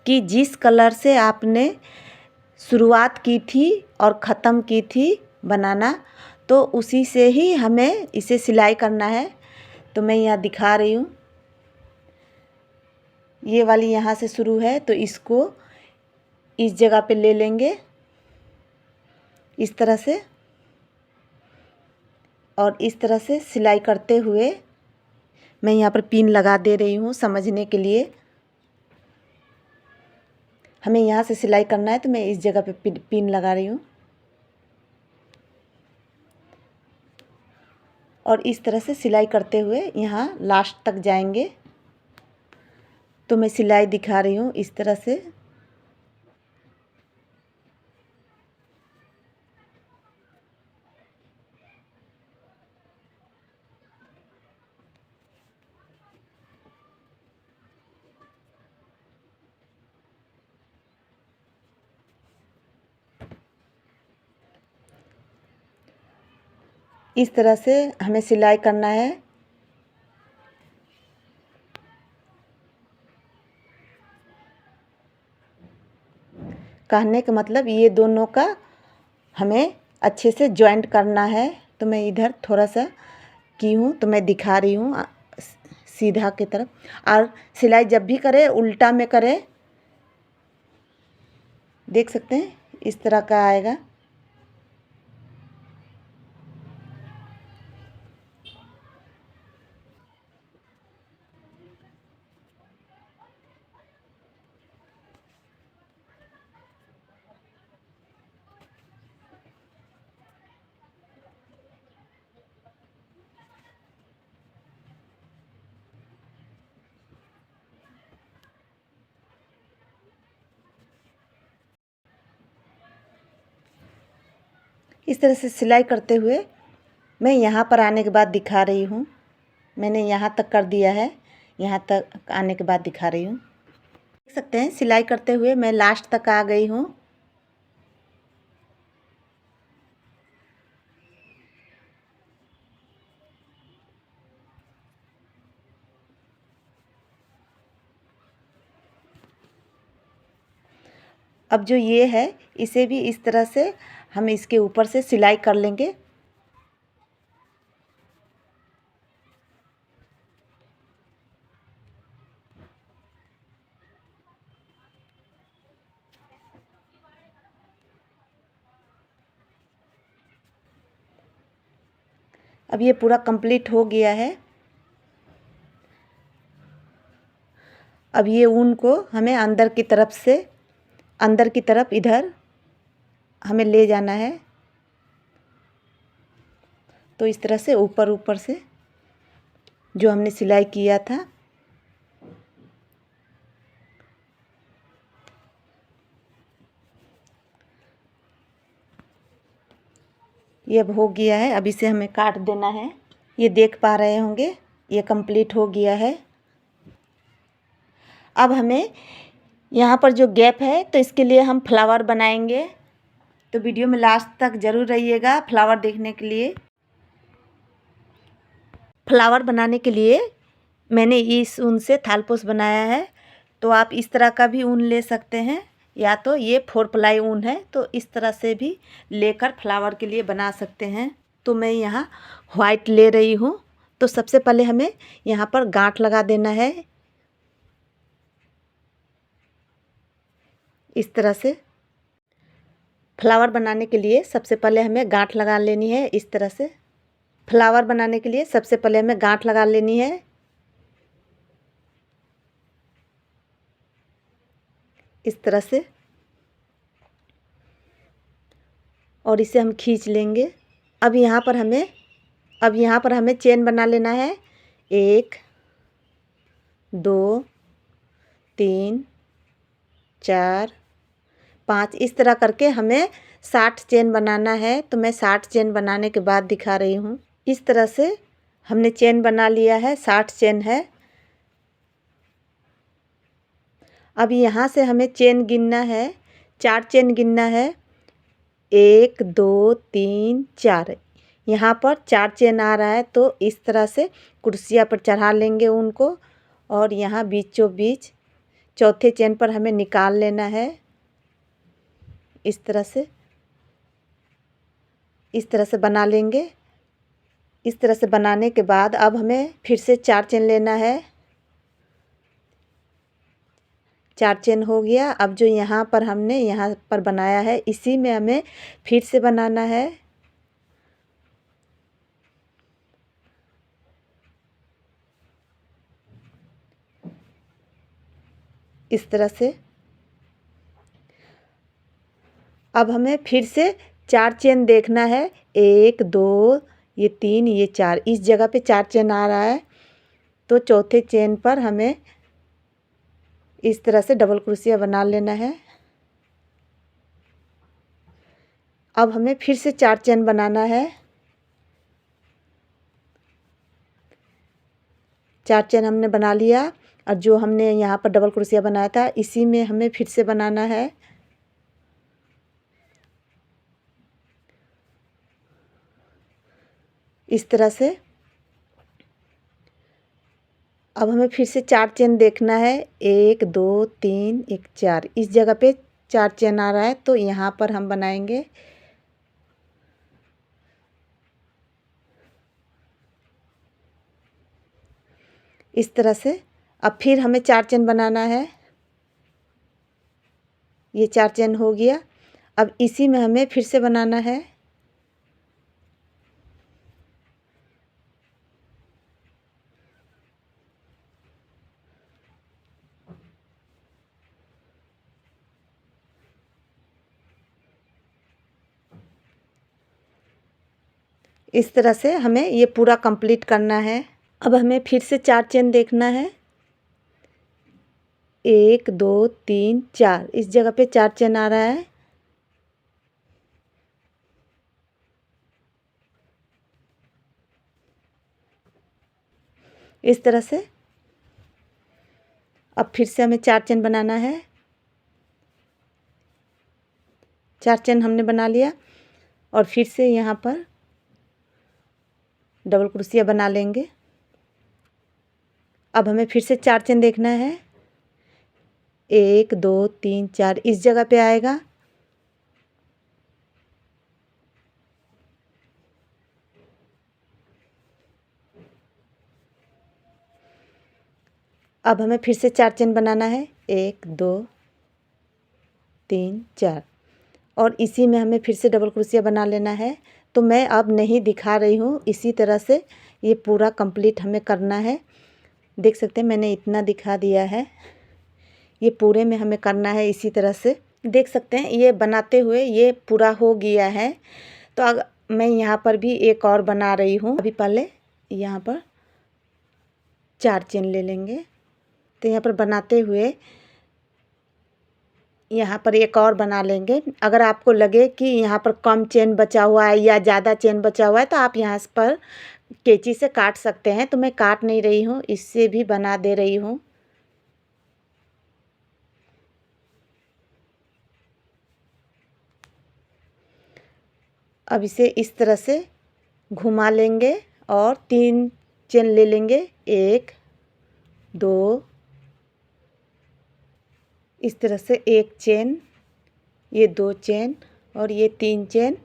कि जिस कलर से आपने शुरुआत की थी और ख़त्म की थी बनाना, तो उसी से ही हमें इसे सिलाई करना है। तो मैं यहाँ दिखा रही हूँ। ये वाली यहाँ से शुरू है तो इसको इस जगह पे ले लेंगे इस तरह से। और इस तरह से सिलाई करते हुए मैं यहाँ पर पिन लगा दे रही हूँ समझने के लिए। हमें यहाँ से सिलाई करना है तो मैं इस जगह पे पिन लगा रही हूँ। और इस तरह से सिलाई करते हुए यहाँ लास्ट तक जाएंगे। तो मैं सिलाई दिखा रही हूँ इस तरह से। इस तरह से हमें सिलाई करना है। कहने का मतलब ये दोनों का हमें अच्छे से जॉइंट करना है। तो मैं इधर थोड़ा सा की हूँ तो मैं दिखा रही हूँ सीधा की तरफ। और सिलाई जब भी करें उल्टा में करें। देख सकते हैं इस तरह का आएगा। इस तरह से सिलाई करते हुए मैं यहाँ पर आने के बाद दिखा रही हूँ। मैंने यहाँ तक कर दिया है, यहाँ तक आने के बाद दिखा रही हूँ। देख सकते हैं सिलाई करते हुए मैं लास्ट तक आ गई हूँ। अब जो ये है इसे भी इस तरह से हम इसके ऊपर से सिलाई कर लेंगे। अब ये पूरा कंप्लीट हो गया है। अब ये ऊन को हमें अंदर की तरफ इधर हमें ले जाना है। तो इस तरह से ऊपर से जो हमने सिलाई किया था ये अब हो गया है। अब इसे हमें काट देना है। ये देख पा रहे होंगे ये कंप्लीट हो गया है। अब हमें यहाँ पर जो गैप है तो इसके लिए हम फ्लावर बनाएंगे। तो वीडियो में लास्ट तक ज़रूर रहिएगा फ्लावर देखने के लिए। फ्लावर बनाने के लिए मैंने इस ऊन से थालपोश बनाया है। तो आप इस तरह का भी ऊन ले सकते हैं, या तो ये 4 प्लाई ऊन है तो इस तरह से भी लेकर फ्लावर के लिए बना सकते हैं। तो मैं यहाँ वाइट ले रही हूँ। तो सबसे पहले हमें यहाँ पर गांठ लगा देना है इस तरह से। फ्लावर बनाने के लिए सबसे पहले हमें गांठ लगा लेनी है इस तरह से। फ्लावर बनाने के लिए सबसे पहले हमें गांठ लगा लेनी है इस तरह से, और इसे हम खींच लेंगे। अब यहाँ पर हमें चेन बना लेना है 1 2 3 4 5 इस तरह करके हमें 60 चेन बनाना है। तो मैं 60 चेन बनाने के बाद दिखा रही हूँ। इस तरह से हमने चेन बना लिया है, 60 चेन है। अब यहाँ से हमें चेन गिनना है, 4 चेन गिनना है। 1 2 3 4 यहाँ पर 4 चेन आ रहा है। तो इस तरह से कुर्सिया पर चढ़ा लेंगे उनको, और यहाँ बीचों बीच चौथे चेन पर हमें निकाल लेना है इस तरह से बना लेंगे। इस तरह से बनाने के बाद अब हमें फिर से 4 चेन लेना है। 4 चेन हो गया। अब जो यहाँ पर बनाया है इसी में हमें फिर से बनाना है इस तरह से। अब हमें फिर से 4 चेन देखना है, 1 2 ये 3 ये 4 इस जगह पे 4 चेन आ रहा है। तो चौथे चेन पर हमें इस तरह से डबल क्रोशिया बना लेना है। अब हमें फिर से 4 चेन बनाना है। 4 चेन हमने बना लिया, और जो हमने यहाँ पर डबल क्रोशिया बनाया था इसी में हमें फिर से बनाना है। इस तरह से अब हमें फिर से 4 चेन देखना है, 1 2 3 1 4 इस जगह पे 4 चेन आ रहा है। तो यहाँ पर हम बनाएंगे इस तरह से। अब फिर हमें 4 चेन बनाना है। ये 4 चेन हो गया। अब इसी में हमें फिर से बनाना है इस तरह से। हमें ये पूरा कंप्लीट करना है। अब हमें फिर से 4 चेन देखना है, 1 2 3 4 इस जगह पे 4 चेन आ रहा है। इस तरह से। अब फिर से हमें 4 चेन बनाना है। 4 चेन हमने बना लिया और फिर से यहाँ पर डबल क्रोशिया बना लेंगे। अब हमें फिर से 4 चेन देखना है। 1 2 3 4 इस जगह पे आएगा। अब हमें फिर से 4 चेन बनाना है। 1 2 3 4 और इसी में हमें फिर से डबल क्रोशिया बना लेना है। तो मैं अब नहीं दिखा रही हूँ, इसी तरह से ये पूरा कंप्लीट हमें करना है। देख सकते हैं मैंने इतना दिखा दिया है, ये पूरे में हमें करना है इसी तरह से। देख सकते हैं ये बनाते हुए ये पूरा हो गया है। तो अगर मैं यहाँ पर भी एक और बना रही हूँ। अभी पहले यहाँ पर 4 चेन ले लेंगे। तो यहाँ पर बनाते हुए यहाँ पर एक और बना लेंगे। अगर आपको लगे कि यहाँ पर कम चेन बचा हुआ है या ज़्यादा चेन बचा हुआ है तो आप यहाँ पर कैंची से काट सकते हैं। तो मैं काट नहीं रही हूँ, इससे भी बना दे रही हूँ। अब इसे इस तरह से घुमा लेंगे और 3 चेन ले लेंगे। 1 2 इस तरह से 1 चेन, ये 2 चेन और ये 3 चेन।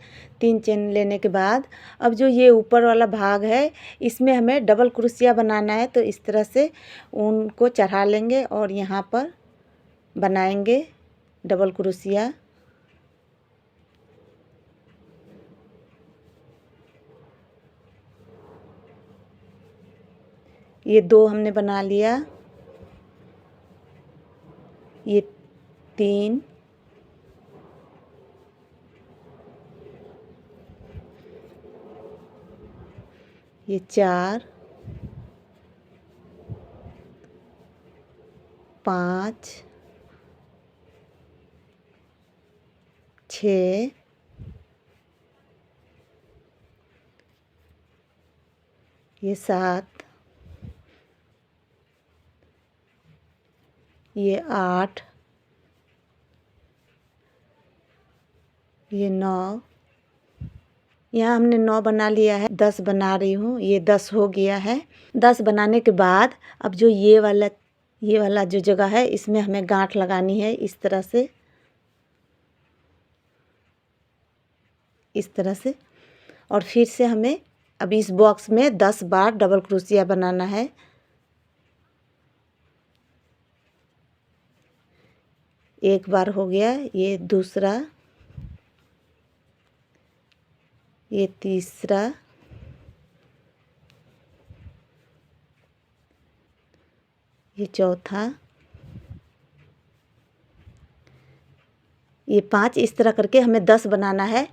3 चेन लेने के बाद अब जो ये ऊपर वाला भाग है इसमें हमें डबल क्रोशिया बनाना है। तो इस तरह से ऊन को चढ़ा लेंगे और यहाँ पर बनाएंगे डबल क्रोशिया। ये 2 हमने बना लिया, ये 3 ये 4 5 6 ये 7 ये 8 ये 9। यहाँ हमने 9 बना लिया है, 10 बना रही हूँ, ये 10 हो गया है। 10 बनाने के बाद अब जो ये वाला जो जगह है इसमें हमें गांठ लगानी है इस तरह से, इस तरह से। और फिर से हमें अब इस बॉक्स में 10 बार डबल क्रोशिया बनाना है। एक बार हो गया, ये दूसरा, ये तीसरा, ये चौथा, ये 5। इस तरह करके हमें 10 बनाना है।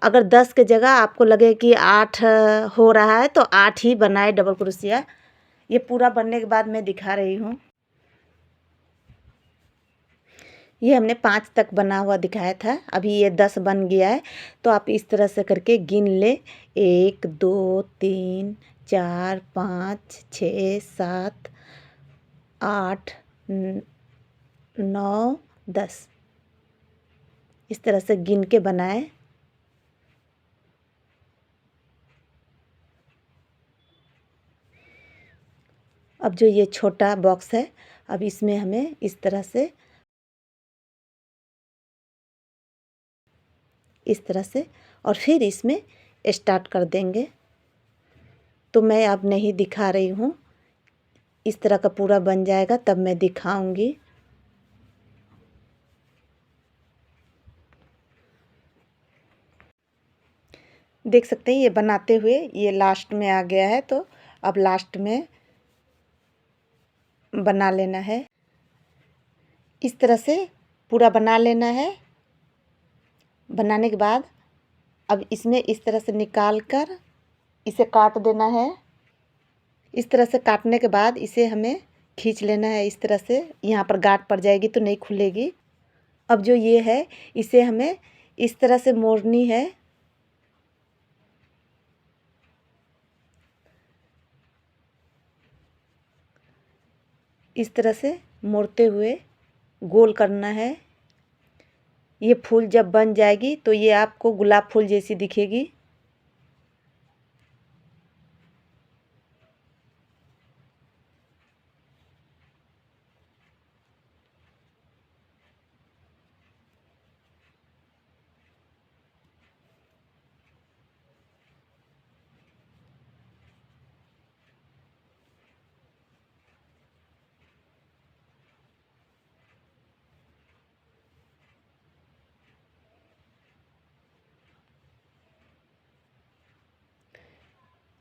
अगर 10 के जगह आपको लगे कि 8 हो रहा है तो 8 ही बनाए डबल क्रोशिया। ये पूरा बनने के बाद मैं दिखा रही हूँ। ये हमने 5 तक बना हुआ दिखाया था, अभी ये 10 बन गया है। तो आप इस तरह से करके गिन ले, 1 2 3 4 5 6 7 8 9 10 इस तरह से गिन के बनाए। अब जो ये छोटा बॉक्स है अब इसमें हमें इस तरह से और फिर इसमें स्टार्ट कर देंगे। तो मैं अब नहीं दिखा रही हूँ, इस तरह का पूरा बन जाएगा तब मैं दिखाऊंगी। देख सकते हैं ये बनाते हुए ये लास्ट में आ गया है। तो अब लास्ट में बना लेना है, इस तरह से पूरा बना लेना है। बनाने के बाद अब इसमें इस तरह से निकाल कर इसे काट देना है। इस तरह से काटने के बाद इसे हमें खींच लेना है इस तरह से, यहाँ पर गांठ पड़ जाएगी तो नहीं खुलेगी। अब जो ये है इसे हमें इस तरह से मोड़नी है। इस तरह से मोड़ते हुए गोल करना है। ये फूल जब बन जाएगी तो ये आपको गुलाब फूल जैसी दिखेगी।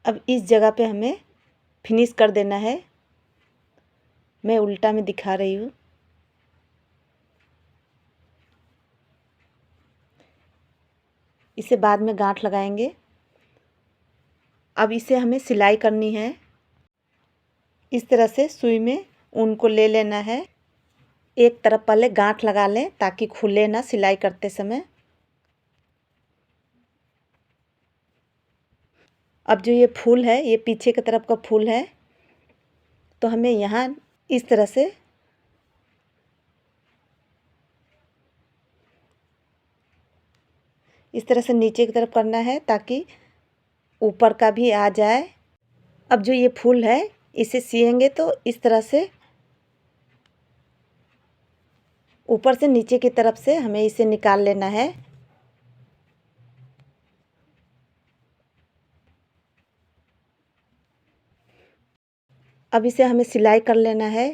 अब इस जगह पे हमें फिनिश कर देना है। मैं उल्टा में दिखा रही हूँ। इसे बाद में गांठ लगाएंगे। अब इसे हमें सिलाई करनी है। इस तरह से सुई में ऊन को ले लेना है। एक तरफ पहले गांठ लगा लें ताकि खुले ना सिलाई करते समय। अब जो ये फूल है, ये पीछे की तरफ का फूल है, तो हमें यहाँ इस तरह से नीचे की तरफ करना है ताकि ऊपर का भी आ जाए। अब जो ये फूल है इसे सिएंगे तो इस तरह से ऊपर से नीचे की तरफ से हमें इसे निकाल लेना है। अब इसे हमें सिलाई कर लेना है।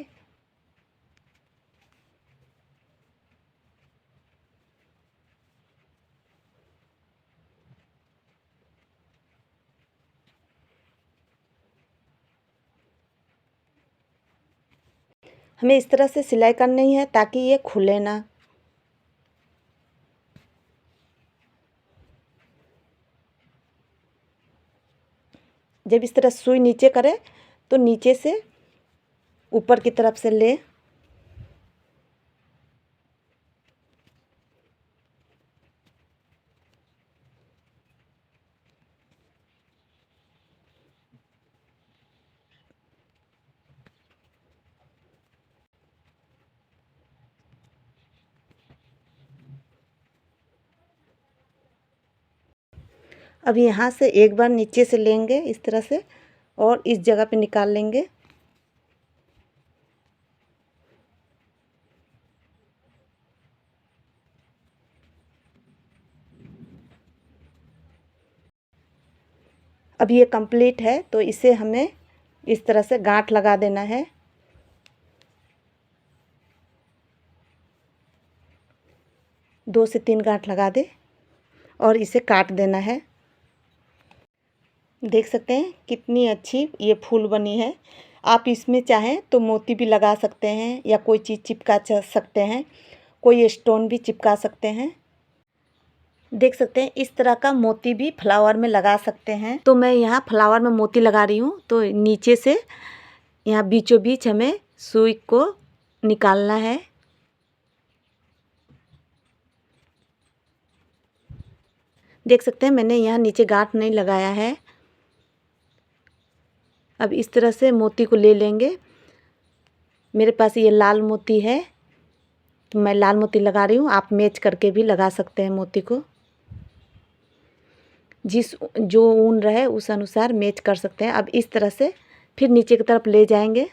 हमें इस तरह से सिलाई करनी है ताकि ये खुले ना। जब इस तरह सुई नीचे करें तो नीचे से ऊपर की तरफ से ले। अब यहाँ से एक बार नीचे से लेंगे इस तरह से और इस जगह पे निकाल लेंगे। अब ये कंप्लीट है तो इसे हमें इस तरह से गांठ लगा देना है। दो से तीन गांठ लगा दे और इसे काट देना है। देख सकते हैं कितनी अच्छी ये फूल बनी है। आप इसमें चाहें तो मोती भी लगा सकते हैं या कोई चीज़ चिपका सकते हैं, कोई स्टोन भी चिपका सकते हैं। देख सकते हैं इस तरह का मोती भी फ्लावर में लगा सकते हैं। तो मैं यहाँ फ्लावर में मोती लगा रही हूँ। तो नीचे से यहाँ बीचों बीच हमें सुई को निकालना है। देख सकते हैं मैंने यहाँ नीचे गांठ नहीं लगाया है। अब इस तरह से मोती को ले लेंगे। मेरे पास ये लाल मोती है तो मैं लाल मोती लगा रही हूँ। आप मैच करके भी लगा सकते हैं मोती को। जिस जो ऊन रहे उस अनुसार मैच कर सकते हैं। अब इस तरह से फिर नीचे की तरफ ले जाएंगे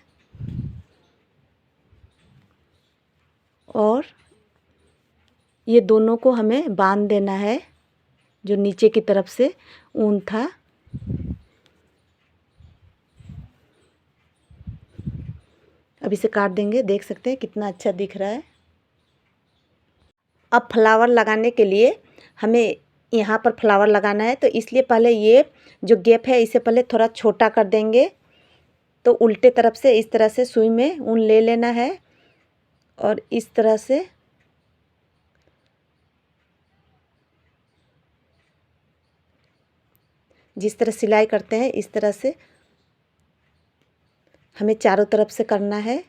और ये दोनों को हमें बांध देना है। जो नीचे की तरफ से ऊन था, अब इसे काट देंगे। देख सकते हैं कितना अच्छा दिख रहा है। अब फ्लावर लगाने के लिए हमें यहाँ पर फ्लावर लगाना है तो इसलिए पहले ये जो गैप है इसे पहले थोड़ा छोटा कर देंगे। तो उल्टे तरफ से इस तरह से सुई में ऊन ले लेना है और इस तरह से जिस तरह सिलाई करते हैं इस तरह से हमें चारों तरफ से करना है।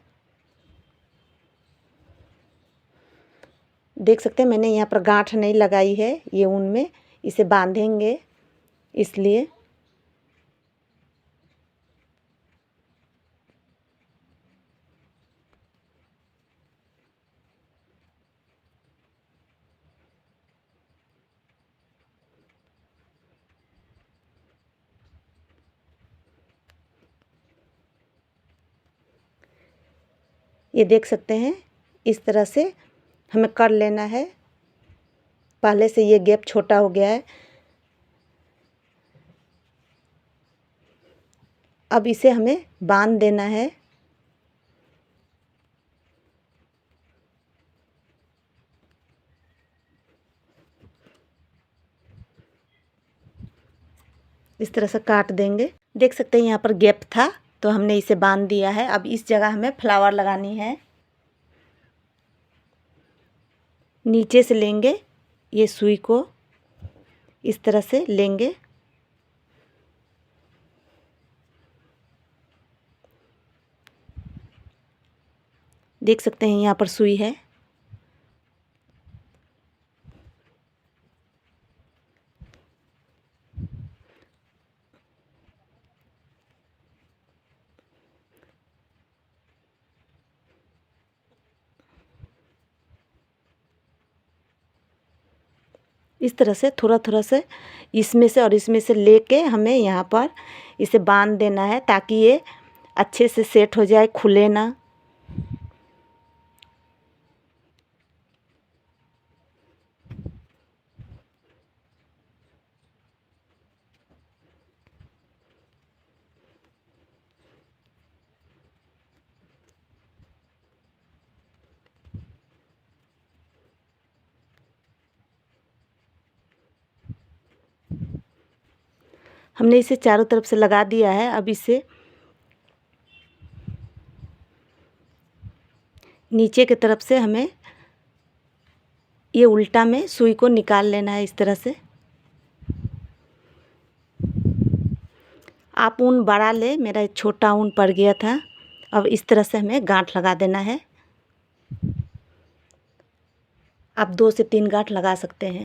देख सकते हैं मैंने यहाँ पर गांठ नहीं लगाई है ये ऊन में, इसे बांधेंगे इसलिए। ये देख सकते हैं, इस तरह से हमें कर लेना है। पहले से ये गैप छोटा हो गया है। अब इसे हमें बांध देना है। इस तरह से काट देंगे। देख सकते हैं यहाँ पर गैप था तो हमने इसे बांध दिया है। अब इस जगह हमें फ्लावर लगानी है। नीचे से लेंगे, ये सुई को इस तरह से लेंगे। देख सकते हैं यहाँ पर सुई है। इस तरह से थोड़ा थोड़ा से इसमें से और इसमें से लेके हमें यहाँ पर इसे बांध देना है ताकि ये अच्छे से सेट हो जाए, खुले ना। हमने इसे चारों तरफ से लगा दिया है। अब इसे नीचे की तरफ से हमें ये उल्टा में सुई को निकाल लेना है इस तरह से। आप ऊन बड़ा ले, मेरा छोटा ऊन पड़ गया था। अब इस तरह से हमें गांठ लगा देना है। आप 2 से 3 गांठ लगा सकते हैं।